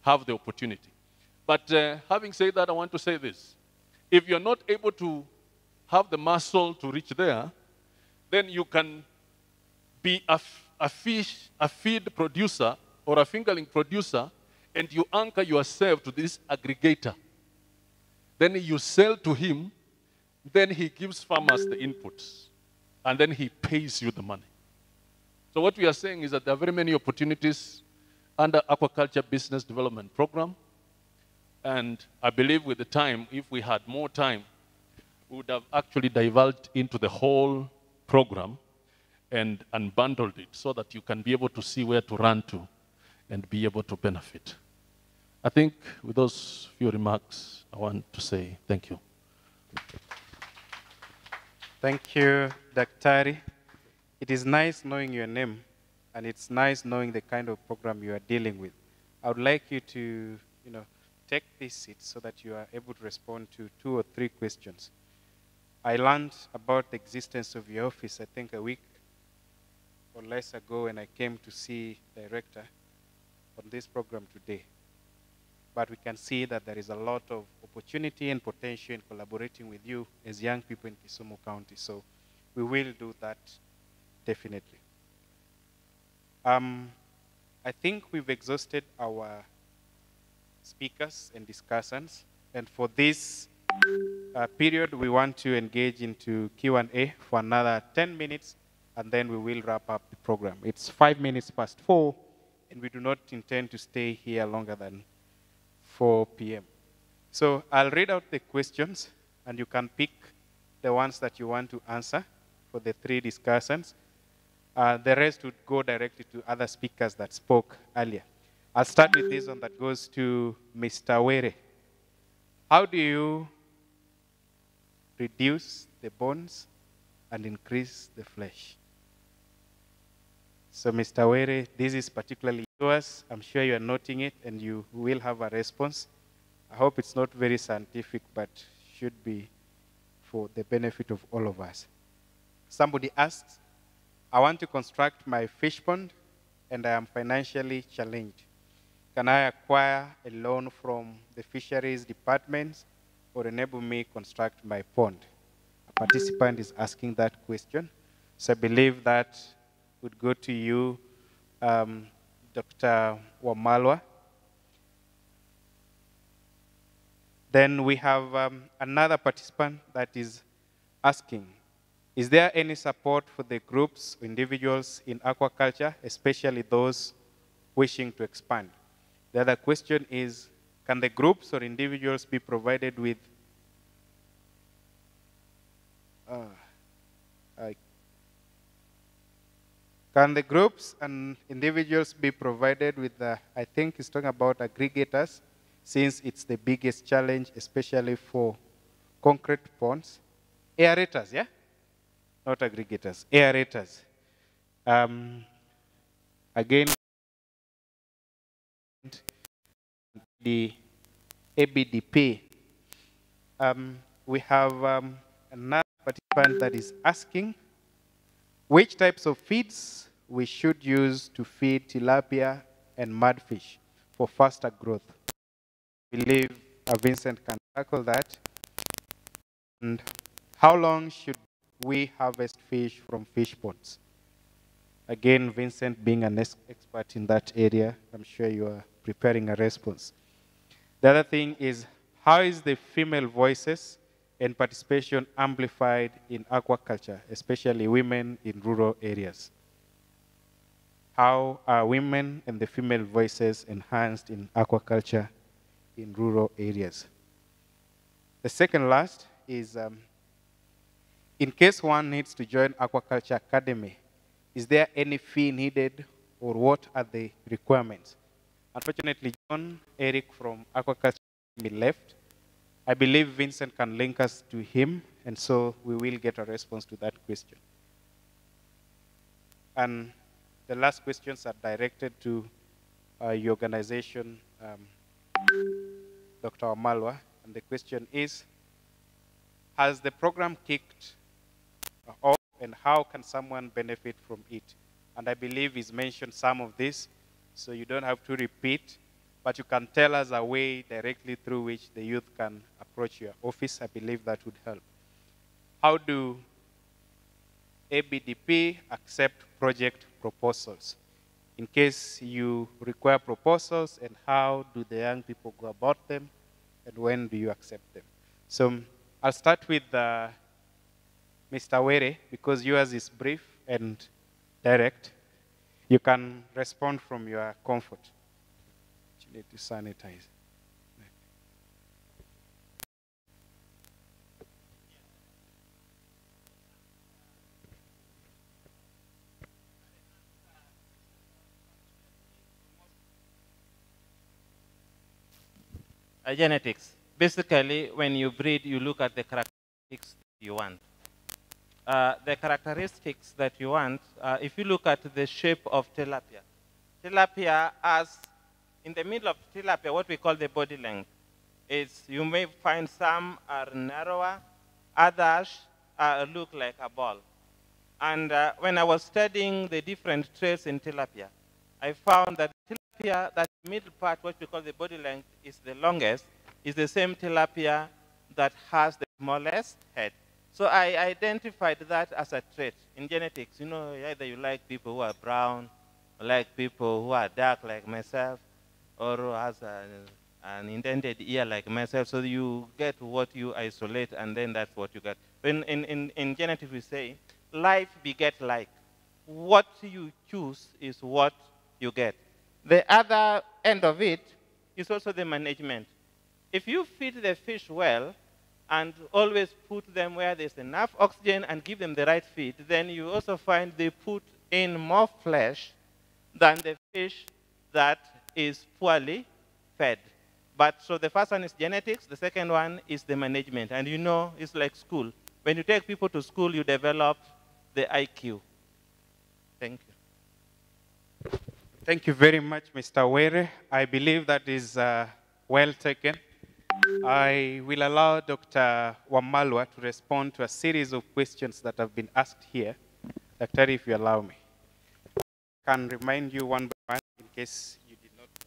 have the opportunity. But having said that, I want to say this. If you're not able to have the muscle to reach there, then you can be a feed producer or a fingerling producer, and you anchor yourself to this aggregator. Then you sell to him, then he gives farmers the inputs, and then he pays you the money. So what we are saying is that there are very many opportunities under Aquaculture Business Development Program. And I believe with the time, if we had more time, we would have actually divulged into the whole program and unbundled it so that you can be able to see where to run to and be able to benefit. I think with those few remarks, I want to say thank you. Thank you, Daktari. It is nice knowing your name, and it's nice knowing the kind of program you are dealing with. I would like you to, take this seat so that you are able to respond to 2 or 3 questions. I learned about the existence of your office, I think a week or less ago, when I came to see the director on this program today. But we can see that there is a lot of opportunity and potential in collaborating with you as young people in Kisumu County. So we will do that definitely. I think we've exhausted our speakers and discussants. And for this period, we want to engage into Q&A for another 10 minutes, and then we will wrap up the program. It's 5 minutes past 4, and we do not intend to stay here longer than 4 p.m. So I'll read out the questions, and you can pick the ones that you want to answer for the 3 discussants. The rest would go directly to other speakers that spoke earlier. I'll start with this one that goes to Mr. Were. How do you reduce the bones and increase the flesh? So Mr. Were, this is particularly yours. I'm sure you are noting it, and you will have a response. I hope it's not very scientific, but should be for the benefit of all of us. Somebody asked, I want to construct my fish pond, and I am financially challenged. Can I acquire a loan from the fisheries department or enable me construct my pond? A participant is asking that question. So I believe that would go to you, Dr. Wamalwa. Then we have another participant that is asking, is there any support for the groups or individuals in aquaculture, especially those wishing to expand? The other question is, can the groups or individuals be provided with can the groups and individuals be provided with I think he's talking about aggregators, since it's the biggest challenge, especially for concrete ponds. Aerators, yeah? Not aggregators, aerators. Again, the ABDP. We have another participant that is asking which types of feeds we should use to feed tilapia and mudfish for faster growth. I believe Vincent can tackle that. And how long should we harvest fish from fish ponds? Again, Vincent being an expert in that area, I'm sure you are preparing a response. The other thing is, how is the female voices and participation amplified in aquaculture, especially women in rural areas? How are women and the female voices enhanced in aquaculture in rural areas? The second last is, in case one needs to join Aquaculture Academy, is there any fee needed, or what are the requirements? Unfortunately, John Eric from Aquaculture Academy left. I believe Vincent can link us to him, and so we will get a response to that question. And the last questions are directed to your organization, Dr. Wamalwa, and the question is, has the program kicked off, and how can someone benefit from it? And I believe he's mentioned some of this, so you don't have to repeat, but you can tell us a way directly through which the youth can approach your office. I believe that would help. How do ABDP accept project proposals? In case you require proposals, and how do the young people go about them, and when do you accept them? So I'll start with Mr. Were, because yours is brief and direct. You can respond from your comfort. You need to sanitize. Genetics. Basically, when you breed, you look at the characteristics you want. The characteristics that you want, if you look at the shape of tilapia, tilapia has, in the middle of tilapia, what we call the body length, is you may find some are narrower, others look like a ball. And when I was studying the different traits in tilapia, I found that tilapia, that middle part, what we call the body length, is the longest, is the same tilapia that has the smallest head. So I identified that as a trait in genetics. You know, either you like people who are brown, or like people who are dark like myself, or who has an indented ear like myself. So you get what you isolate, and then that's what you get. In genetics, we say, life beget like. What you choose is what you get. The other end of it is also the management. If you feed the fish well, and always put them where there's enough oxygen and give them the right feed, then you also find they put in more flesh than the fish that is poorly fed. But so the first one is genetics, the second one is the management. And you know, it's like school. When you take people to school, you develop the IQ. Thank you. Thank you very much, Mr. Were. I believe that is well taken. I will allow Dr. Wamalwa to respond to a series of questions that have been asked here Dr. if you allow me, I can remind you one by one in case you did not know.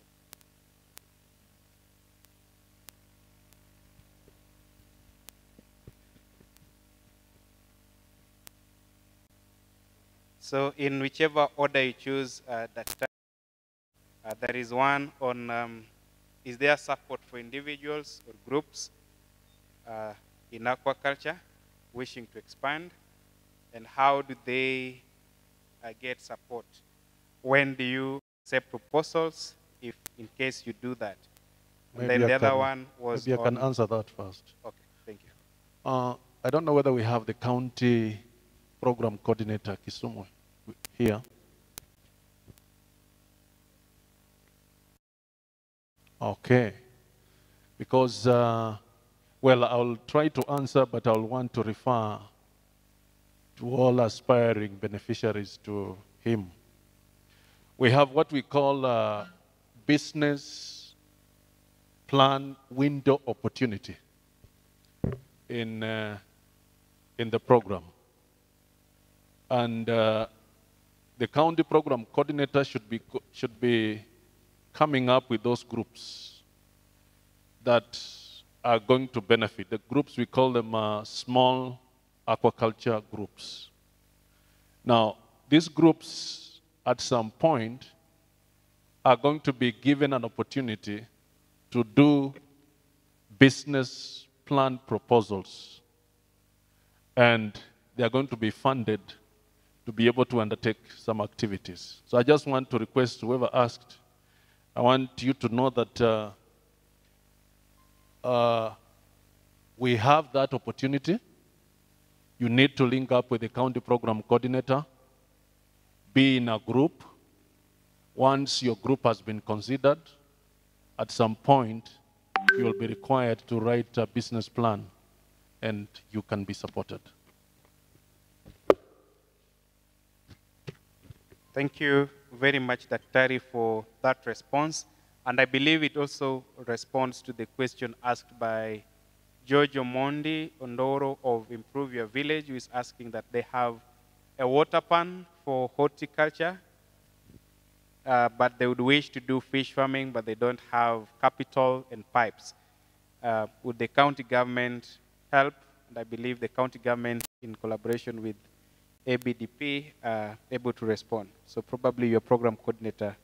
So in whichever order you choose, Dr. There is one on, is there support for individuals or groups in aquaculture wishing to expand? And how do they get support? When do you accept proposals, if in case you do that? And then the other one was maybe I can answer that first. Okay, thank you. I don't know whether we have the county program coordinator, Kisumu, here. Okay. Because, well, I'll try to answer, but I'll want to refer to all aspiring beneficiaries to him. We have what we call business plan window opportunity in the program. And the county program coordinator should be coming up with those groups that are going to benefit. The groups, we call them small aquaculture groups. Now, these groups, at some point, are going to be given an opportunity to do business plan proposals. And they are going to be funded to be able to undertake some activities. So I just want to request whoever asked, I want you to know that we have that opportunity. You need to link up with the county program coordinator, be in a group. Once your group has been considered, at some point, you will be required to write a business plan, and you can be supported. Thank you very much, Dr. for that response. And I believe it also responds to the question asked by George Omondi Ondoro of Improve Your Village, who is asking that they have a water pan for horticulture, but they would wish to do fish farming, but they don't have capital and pipes. Would the county government help? And I believe the county government, in collaboration with ABDP, able to respond. So probably your program coordinator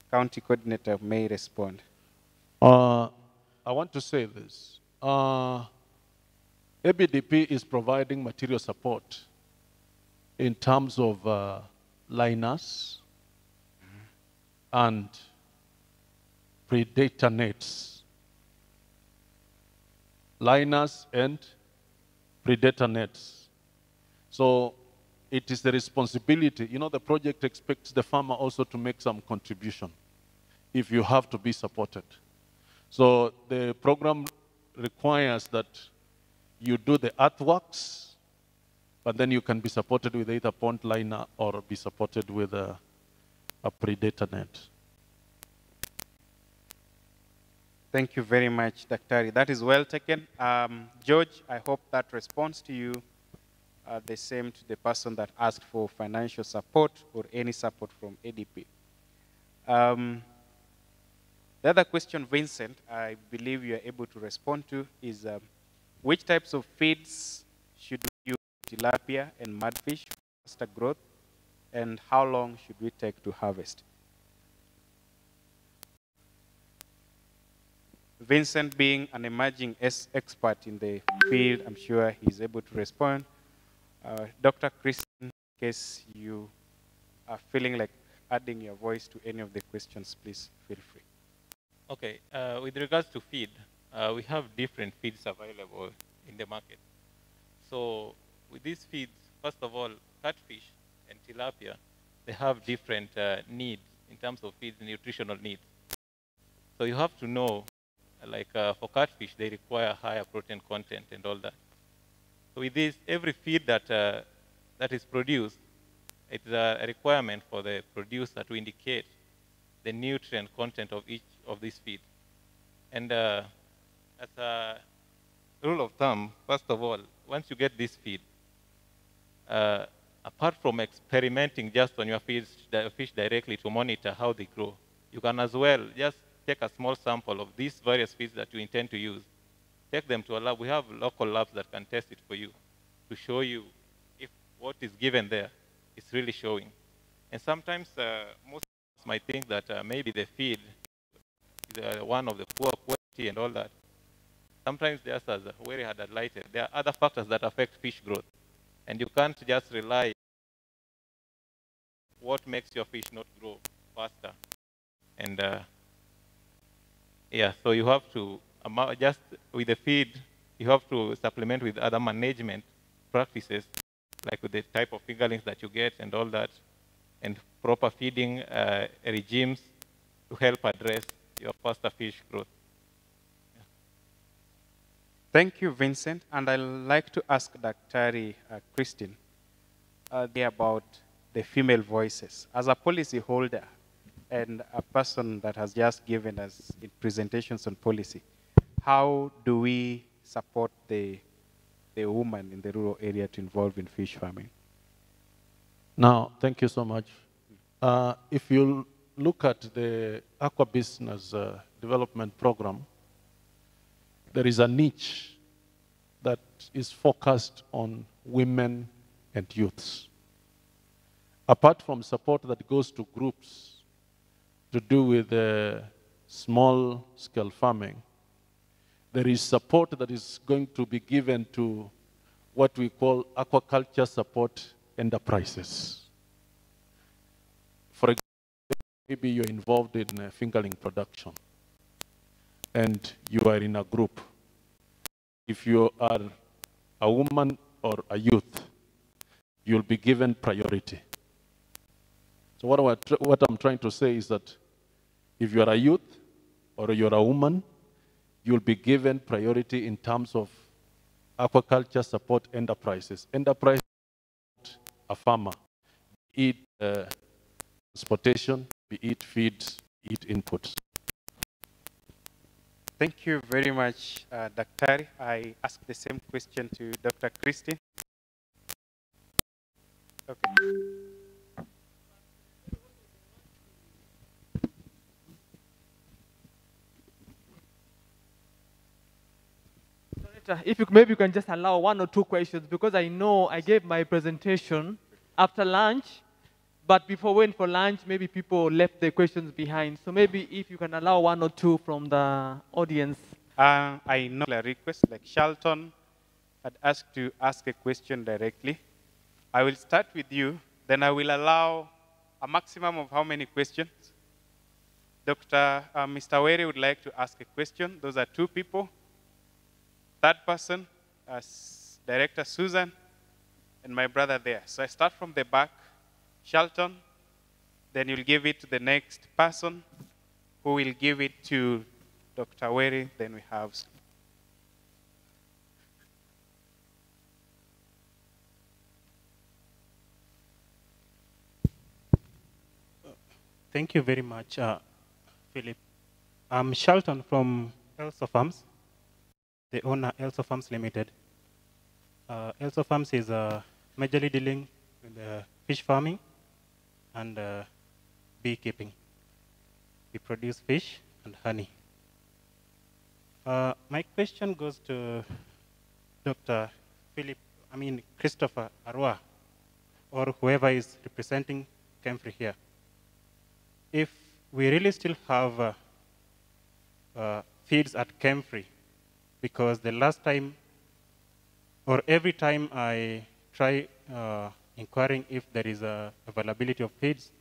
county coordinator may respond. I want to say this. ABDP is providing material support in terms of liners and predator nets. Liners and predator nets. So it is the responsibility. You know, the project expects the farmer also to make some contribution if you have to be supported. So the program requires that you do the earthworks, but then you can be supported with either pond liner or be supported with a predator net. Thank you very much, Dr. That is well taken. George, I hope that responds to you the same to the person that asked for financial support or any support from ADP. The other question, Vincent, I believe you are able to respond to is which types of feeds should we use tilapia and mudfish for faster growth, and how long should we take to harvest? Vincent, being an emerging expert in the field, I'm sure he's able to respond. Dr. Christian, in case you are feeling like adding your voice to any of the questions, please feel free. Okay, with regards to feed, we have different feeds available in the market. So with these feeds, first of all, catfish and tilapia, they have different needs in terms of feeds, nutritional needs. So you have to know, like for catfish, they require higher protein content and all that. So with this, every feed that is produced, it's a requirement for the producer to indicate the nutrient content of each of these feeds. And as a rule of thumb, first of all, once you get this feed, apart from experimenting just on your fish directly to monitor how they grow, you can as well just take a small sample of these various fish that you intend to use. Take them to a lab. We have local labs that can test it for you to show you if what is given there is really showing. And sometimes most of us might think that maybe the feed is one of the poor quality and all that. Sometimes, just as Weri had highlighted, there are other factors that affect fish growth. And you can't just rely on what makes your fish not grow faster. And yeah, so you have to, just with the feed, you have to supplement with other management practices, like with the type of fingerlings that you get and all that, and proper feeding regimes to help address your faster fish growth. Thank you, Vincent. And I'd like to ask Dr. Christine about the female voices. As a policy holder and a person that has just given us presentations on policy, how do we support the woman in the rural area to involve in fish farming? Now, thank you so much. If you look at the aqua business development program, there is a niche that is focused on women and youths. Apart from support that goes to groups to do with small-scale farming, there is support that is going to be given to what we call aquaculture support enterprises. For example, maybe you're involved in fingerling production, and you are in a group. If you are a woman or a youth, you'll be given priority. So what I'm trying to say is that if you are a youth or you're a woman, you'll be given priority in terms of aquaculture support enterprises. Enterprise, a farmer, be it transportation, be it feeds, be it inputs. Thank you very much, Dr. I ask the same question to Dr. Christine. Okay. If you, maybe you can just allow 1 or 2 questions, because I know I gave my presentation after lunch, but before waiting for lunch, maybe people left their questions behind. So maybe if you can allow 1 or 2 from the audience. I know a request, like Charlton had asked to ask a question directly. I will start with you, then I will allow a maximum of how many questions? Mr. Weri would like to ask a question. Those are 2 people. Third person, Director Susan, and my brother there. So I start from the back, Charlton, then you'll give it to the next person, who will give it to Dr. Weri, then we have. Thank you very much, Philip. I'm Charlton from Elso Farms, the owner Elso Farms Limited. Elso Farms is majorly dealing with fish farming and beekeeping. We produce fish and honey. My question goes to Dr. Christopher Arua, or whoever is representing Kemfri here. If we really still have feeds at Kemfri, because the last time, or every time I try inquiring if there is availability of feeds,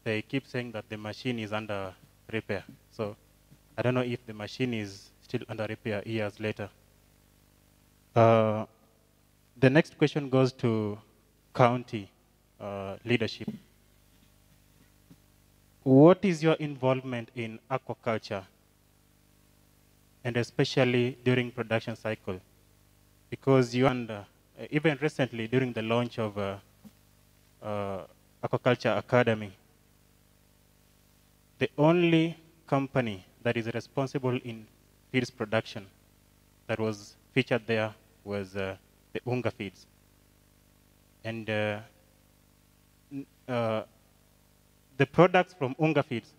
they keep saying that the machine is under repair. So I don't know if the machine is still under repair years later. The next question goes to county leadership. What is your involvement in aquaculture, and especially during production cycle? Because you and even recently during the launch of Aquaculture Academy, the only company that is responsible in feeds production that was featured there was the Unga Feeds. And the products from Unga Feeds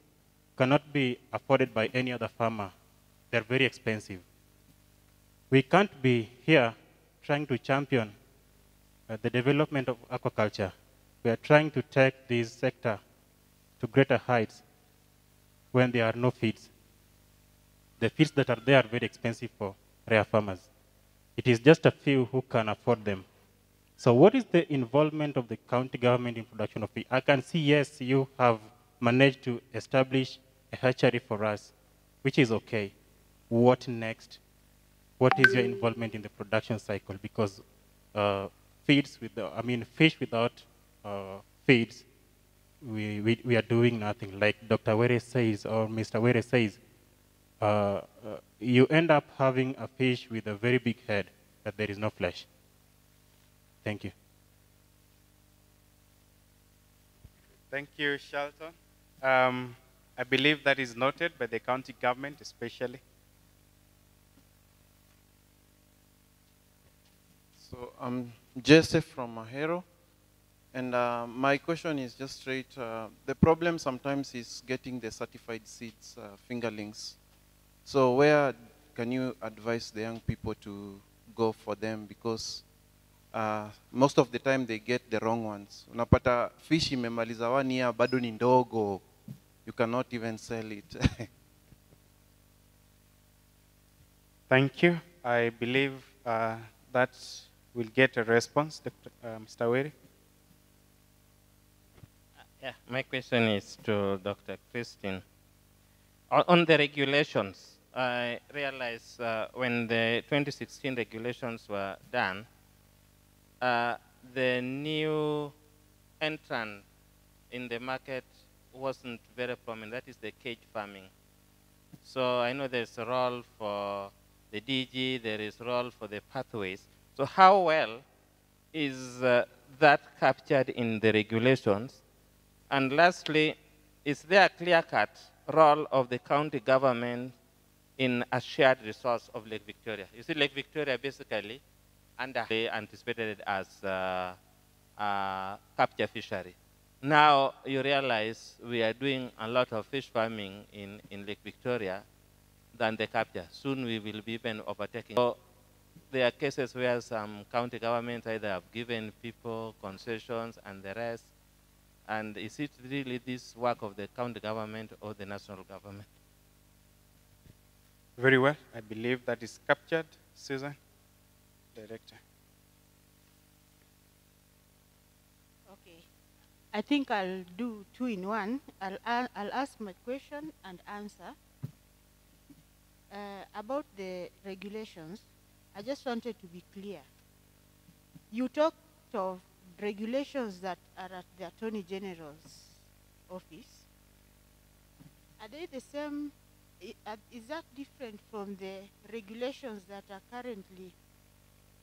cannot be afforded by any other farmer. They're very expensive. We can't be here trying to champion the development of aquaculture. We are trying to take this sector to greater heights when there are no feeds. The feeds that are there are very expensive for rare farmers. It is just a few who can afford them. So what is the involvement of the county government in production of feed? I can see, yes, you have managed to establish a hatchery for us, which is okay. What next? What is your involvement in the production cycle? Because fish without feeds, we are doing nothing. Like Dr. Were says, or Mr. Were says, you end up having a fish with a very big head, but there is no flesh. Thank you. Thank you, Shelton. I believe that is noted by the county government especially. So I'm Joseph from Mahero, and my question is just straight. The problem sometimes is getting the certified seeds, fingerlings. So where can you advise the young people to go for them? Because most of the time they get the wrong ones. Unapata fish imemaliza 1 year, bado ni ndogo. You cannot even sell it. Thank you. I believe that will get a response, Dr. Mr. Were. Yeah, my question is to Dr. Christine. On the regulations, I realized when the 2016 regulations were done, the new entrant in the market wasn't very prominent. That is the cage farming. So I know there's a role for the DG, there is a role for the pathways. So how well is that captured in the regulations? And lastly, is there a clear-cut role of the county government in a shared resource of Lake Victoria? You see, Lake Victoria basically anticipated it as a capture fishery. Now you realize we are doing a lot of fish farming in Lake Victoria than the capture. Soon we will be even overtaking. So there are cases where some county governments either have given people concessions and the rest. And is it really this work of the county government or the national government? Very well. I believe that is captured. Susan, Director. Okay. I think I'll do 2 in 1. I'll ask my question and answer. About the regulations, I just wanted to be clear. You talked of regulations that are at the Attorney General's office. Are they the same? Is that different from the regulations that are currently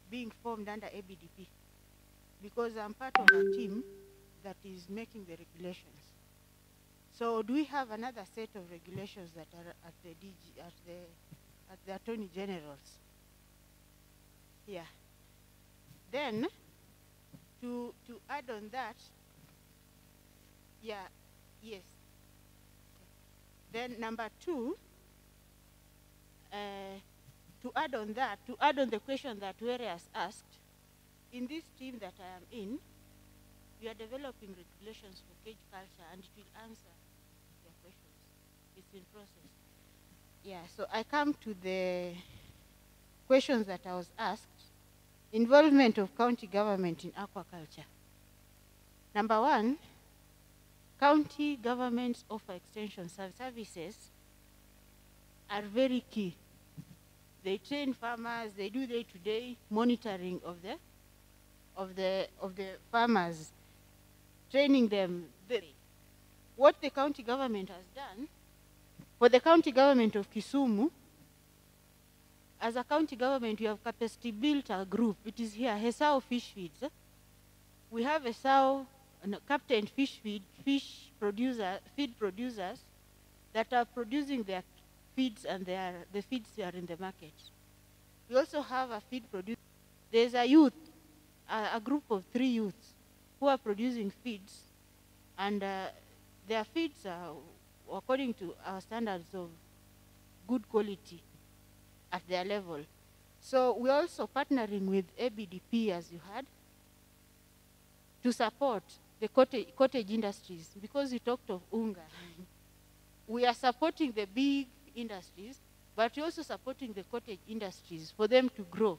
being formed under ABDP? Because I'm part of a team that is making the regulations. So do we have another set of regulations that are at the DG, at the Attorney General's? Yeah. Then, to add on that, yeah, yes. Then number 2, to add on that, to add on the question that Were has asked, in this team that I am in, we are developing regulations for cage culture, and it will answer your questions. It's in process. Yeah, so I come to the questions that I was asked. Involvement of county government in aquaculture. Number 1, county governments offer extension services are very key. They train farmers, they do day-to-day monitoring of the farmers, training them. What the county government has done, for the county government of Kisumu, as a county government, we have capacity built a group. It is here, Hesao Fish Feeds. We have Hesao Captain Fish Feed producers that are producing their feeds, and the feeds are in the market. We also have a feed producer. There's a youth a group of 3 youths who are producing feeds, and their feeds are according to our standards of good quality at their level. So we're also partnering with ABDP, as you heard, to support the cottage industries, because you talked of Unga. We are supporting the big industries, but we're also supporting the cottage industries for them to grow.